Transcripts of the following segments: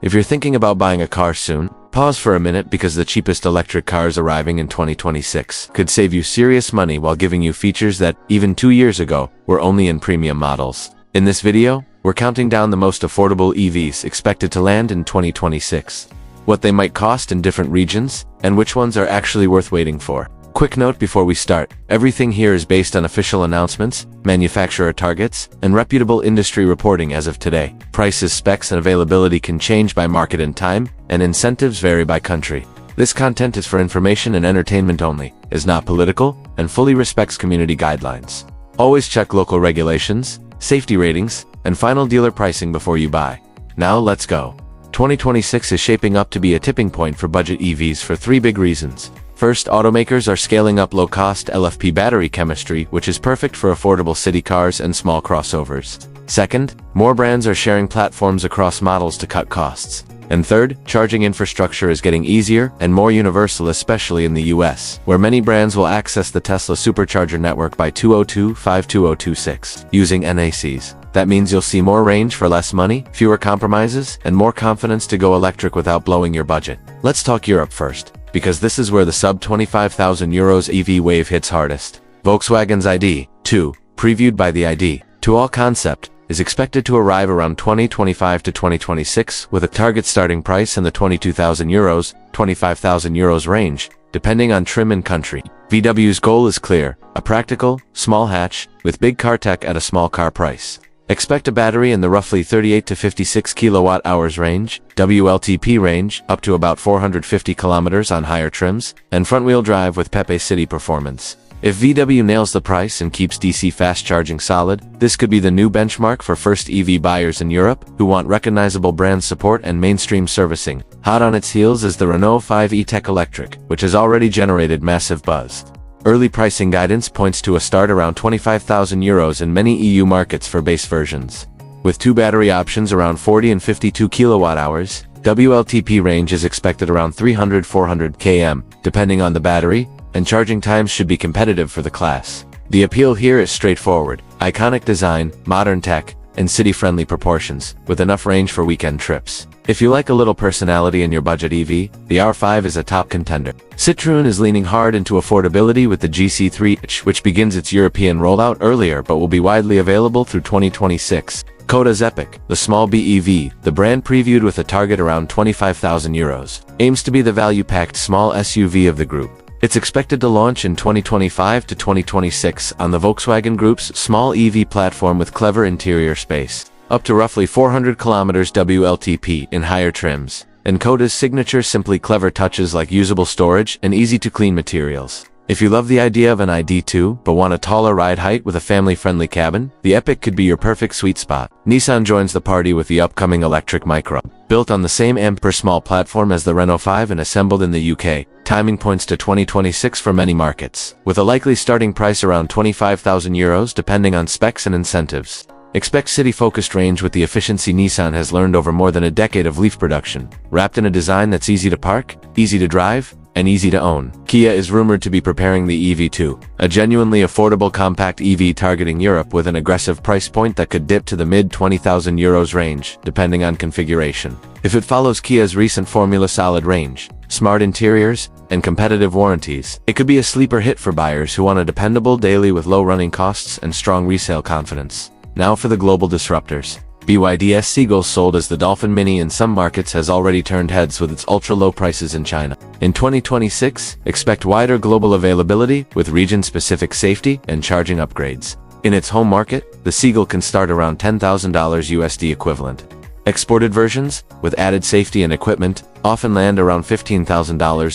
If you're thinking about buying a car soon, pause for a minute because the cheapest electric cars arriving in 2026 could save you serious money while giving you features that, even 2 years ago, were only in premium models. In this video, we're counting down the most affordable EVs expected to land in 2026, what they might cost in different regions, and which ones are actually worth waiting for. Quick note before we start, everything here is based on official announcements, manufacturer targets, and reputable industry reporting as of today. Prices, specs, and availability can change by market and time, and incentives vary by country. This content is for information and entertainment only, is not political, and fully respects community guidelines. Always check local regulations, safety ratings, and final dealer pricing before you buy. Now let's go. 2026 is shaping up to be a tipping point for budget EVs for 3 big reasons. First, automakers are scaling up low-cost LFP battery chemistry, which is perfect for affordable city cars and small crossovers. Second, more brands are sharing platforms across models to cut costs. And third, charging infrastructure is getting easier and more universal, especially in the US, where many brands will access the Tesla Supercharger network by 2025-2026 using NACS. That means you'll see more range for less money, fewer compromises, and more confidence to go electric without blowing your budget. Let's talk Europe first, because this is where the sub €25,000 EV wave hits hardest. Volkswagen's ID.2, previewed by the ID.2 concept, is expected to arrive around 2025 to 2026 with a target starting price in the €22,000, €25,000 range, depending on trim and country. VW's goal is clear, a practical, small hatch, with big car tech at a small car price. Expect a battery in the roughly 38 to 56 kilowatt-hours range, WLTP range, up to about 450 kilometers on higher trims, and front-wheel drive with Pepe City performance. If VW nails the price and keeps DC fast charging solid, this could be the new benchmark for first EV buyers in Europe who want recognizable brand support and mainstream servicing. Hot on its heels is the Renault 5 E-Tech Electric, which has already generated massive buzz. Early pricing guidance points to a start around €25,000 in many EU markets for base versions. With 2 battery options around 40 and 52 kilowatt-hours, WLTP range is expected around 300-400 km, depending on the battery, and charging times should be competitive for the class. The appeal here is straightforward: iconic design, modern tech, and city-friendly proportions, with enough range for weekend trips. If you like a little personality in your budget EV, the R5 is a top contender. Citroën is leaning hard into affordability with the GC3, which begins its European rollout earlier but will be widely available through 2026. Koda's Epic, the small BEV, the brand previewed with a target around €25,000, aims to be the value-packed small SUV of the group. It's expected to launch in 2025 to 2026 on the Volkswagen Group's small EV platform with clever interior space, up to roughly 400 kilometers WLTP in higher trims, and Koda's signature simply clever touches like usable storage and easy-to-clean materials. If you love the idea of an ID.2 but want a taller ride height with a family-friendly cabin, the Epic could be your perfect sweet spot. Nissan joins the party with the upcoming electric Micra. Built on the same small platform as the Renault 5 and assembled in the UK, timing points to 2026 for many markets, with a likely starting price around €25,000 depending on specs and incentives. Expect city-focused range with the efficiency Nissan has learned over more than a decade of Leaf production, wrapped in a design that's easy to park, easy to drive, and easy to own. Kia is rumored to be preparing the EV2, a genuinely affordable compact EV targeting Europe with an aggressive price point that could dip to the mid-€20,000 range, depending on configuration. If it follows Kia's recent Formula Solid range, smart interiors, and competitive warranties, it could be a sleeper hit for buyers who want a dependable daily with low running costs and strong resale confidence. Now for the global disruptors. BYD's Seagull, sold as the Dolphin Mini in some markets, has already turned heads with its ultra-low prices in China. In 2026, expect wider global availability with region-specific safety and charging upgrades. In its home market, the Seagull can start around $10,000 USD equivalent. Exported versions, with added safety and equipment, often land around $15,000,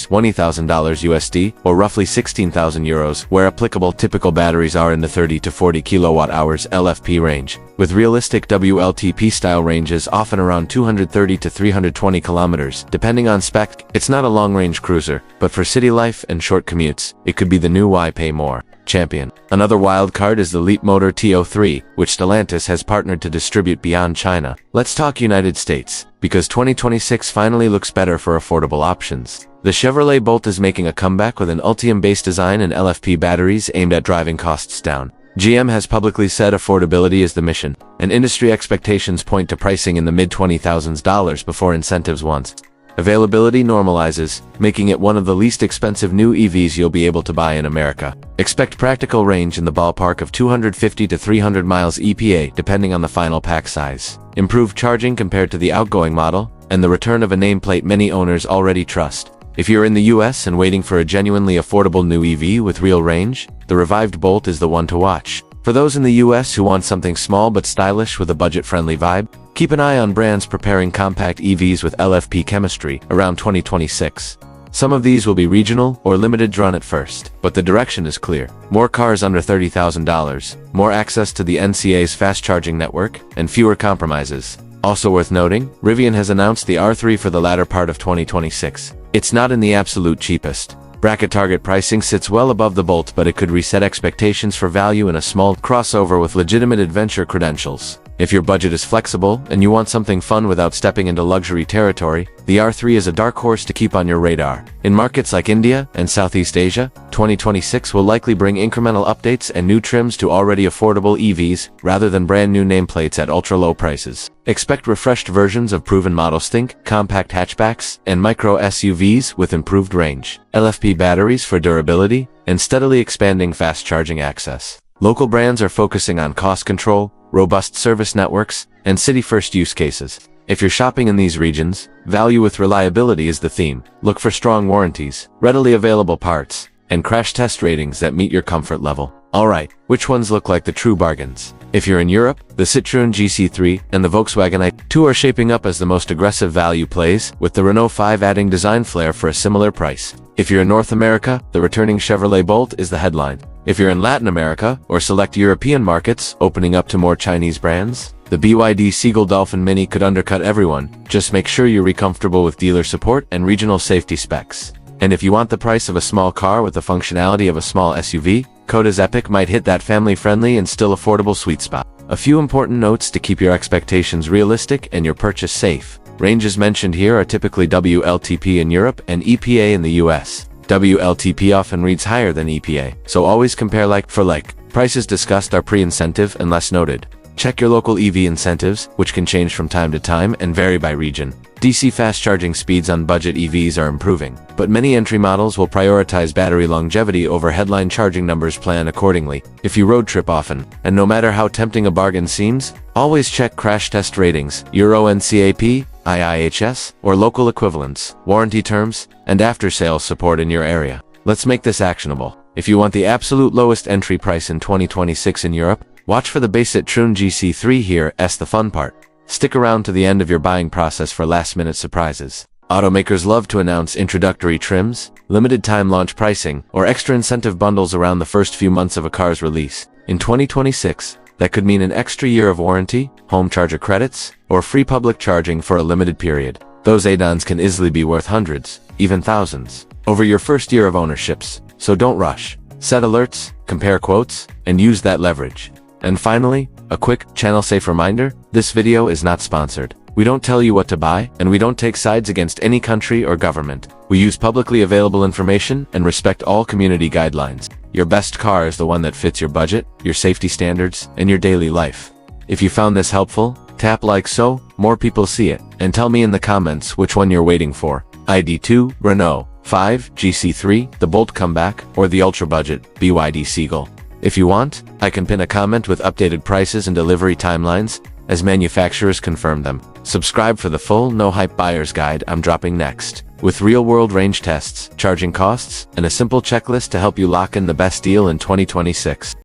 $20,000 USD, or roughly €16,000, where applicable. Typical batteries are in the 30 to 40 kilowatt-hours LFP range, with realistic WLTP-style ranges often around 230 to 320 kilometers, depending on spec. It's not a long-range cruiser, but for city life and short commutes, it could be the new why pay more champion. Another wild card is the Leapmotor TO3, which Stellantis has partnered to distribute beyond China. Let's talk United States, because 2026 finally looks better for affordable options. The Chevrolet Bolt is making a comeback with an Ultium-based design and LFP batteries aimed at driving costs down. GM has publicly said affordability is the mission, and industry expectations point to pricing in the mid-$20,000s before incentives once availability normalizes, making it one of the least expensive new EVs you'll be able to buy in America. Expect practical range in the ballpark of 250 to 300 miles EPA depending on the final pack size, improved charging compared to the outgoing model, and the return of a nameplate many owners already trust. If you're in the US and waiting for a genuinely affordable new EV with real range, the revived Bolt is the one to watch. For those in the US who want something small but stylish with a budget-friendly vibe, keep an eye on brands preparing compact EVs with LFP chemistry around 2026. Some of these will be regional or limited run at first, but the direction is clear. More cars under $30,000, more access to the NCA's fast charging network, and fewer compromises. Also worth noting, Rivian has announced the R3 for the latter part of 2026. It's not in the absolute cheapest. Bracket target pricing sits well above the Bolt, but it could reset expectations for value in a small crossover with legitimate adventure credentials. If your budget is flexible and you want something fun without stepping into luxury territory, the R3 is a dark horse to keep on your radar. In markets like India and Southeast Asia, 2026 will likely bring incremental updates and new trims to already affordable EVs rather than brand new nameplates at ultra-low prices. Expect refreshed versions of proven models, think compact hatchbacks and micro SUVs with improved range, LFP batteries for durability, and steadily expanding fast charging access. Local brands are focusing on cost control, robust service networks, and city-first use cases. If you're shopping in these regions, value with reliability is the theme. Look for strong warranties, readily available parts, and crash test ratings that meet your comfort level. Alright, which ones look like the true bargains? If you're in Europe, the Citroën GC3 and the Volkswagen i2 are shaping up as the most aggressive value plays, with the Renault 5 adding design flair for a similar price. If you're in North America, the returning Chevrolet Bolt is the headline. If you're in Latin America, or select European markets, opening up to more Chinese brands, the BYD Seagull Dolphin Mini could undercut everyone. Just make sure you're comfortable with dealer support and regional safety specs. And if you want the price of a small car with the functionality of a small SUV, Koda's Epic might hit that family-friendly and still affordable sweet spot. A few important notes to keep your expectations realistic and your purchase safe. Ranges mentioned here are typically WLTP in Europe and EPA in the US. WLTP often reads higher than EPA, so always compare like for like. Prices discussed are pre-incentive unless noted. Check your local EV incentives, which can change from time to time and vary by region. DC fast charging speeds on budget EVs are improving, but many entry models will prioritize battery longevity over headline charging numbers. Plan accordingly. If you road trip often, and no matter how tempting a bargain seems, always check crash test ratings, Euro NCAP, IIHS, or local equivalents, warranty terms, and after-sales support in your area. Let's make this actionable. If you want the absolute lowest entry price in 2026 in Europe, watch for the base Citroën GC3 here. The fun part. Stick around to the end of your buying process for last-minute surprises. Automakers love to announce introductory trims, limited-time launch pricing, or extra incentive bundles around the first few months of a car's release. In 2026, that could mean an extra year of warranty, home charger credits, or free public charging for a limited period. Those add-ons can easily be worth hundreds, even thousands, over your first year of ownerships. So don't rush. Set alerts, compare quotes, and use that leverage. And finally, a quick, channel-safe reminder, this video is not sponsored. We don't tell you what to buy, and we don't take sides against any country or government. We use publicly available information and respect all community guidelines. Your best car is the one that fits your budget, your safety standards, and your daily life. If you found this helpful, tap like so more people see it, and tell me in the comments which one you're waiting for. ID2, Renault 5, GC3, the Bolt Comeback, or the ultra-budget BYD Seagull. If you want, I can pin a comment with updated prices and delivery timelines, as manufacturers confirm them. Subscribe for the full no-hype buyer's guide I'm dropping next, with real-world range tests, charging costs, and a simple checklist to help you lock in the best deal in 2026.